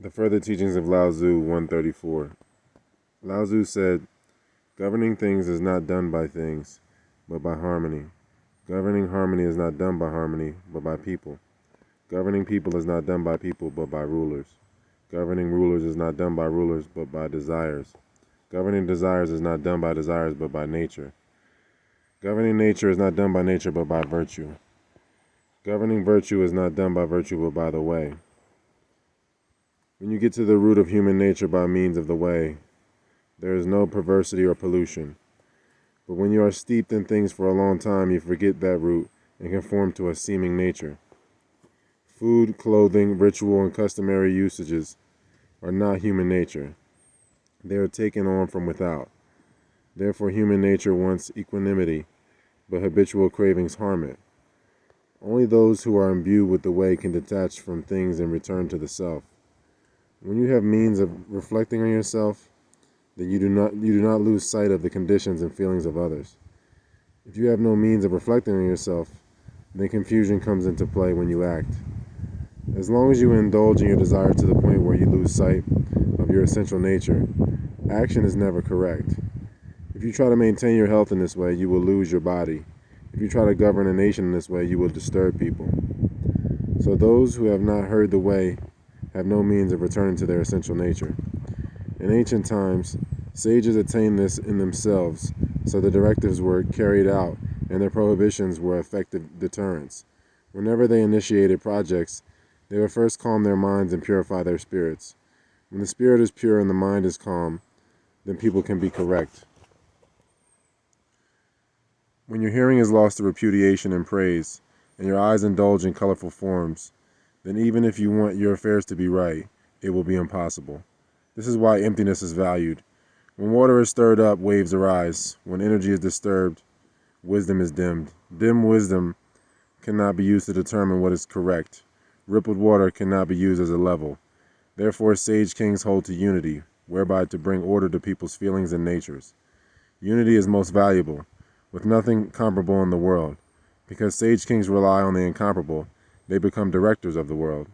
The Further Teachings of Lao Tzu 134. Lao Tzu said, "Governing things is not done by things, but by harmony. Governing harmony is not done by harmony, but by people. Governing people is not done by people, but by rulers. Governing rulers is not done by rulers, but by desires. Governing desires is not done by desires, but by nature. Governing nature is not done by nature, but by virtue. Governing virtue is not done by virtue, but by the way." When you get to the root of human nature by means of the way, there is no perversity or pollution. But when you are steeped in things for a long time, you forget that root and conform to a seeming nature. Food, clothing, ritual, and customary usages are not human nature. They are taken on from without. Therefore, human nature wants equanimity, but habitual cravings harm it. Only those who are imbued with the way can detach from things and return to the self. When you have means of reflecting on yourself, then you do not lose sight of the conditions and feelings of others. If you have no means of reflecting on yourself, then confusion comes into play when you act. As long as you indulge in your desire to the point where you lose sight of your essential nature, action is never correct. If you try to maintain your health in this way, you will lose your body. If you try to govern a nation in this way, you will disturb people. So those who have not heard the way have no means of returning to their essential nature. In ancient times, sages attained this in themselves, so the directives were carried out and their prohibitions were effective deterrents. Whenever they initiated projects, they would first calm their minds and purify their spirits. When the spirit is pure and the mind is calm, then people can be correct. When your hearing is lost to repudiation and praise, and your eyes indulge in colorful forms, then even if you want your affairs to be right, it will be impossible. This is why emptiness is valued. When water is stirred up, waves arise. When energy is disturbed, wisdom is dimmed. Dim wisdom cannot be used to determine what is correct. Rippled water cannot be used as a level. Therefore, sage kings hold to unity, whereby to bring order to people's feelings and natures. Unity is most valuable, with nothing comparable in the world. Because sage kings rely on the incomparable, they become directors of the world.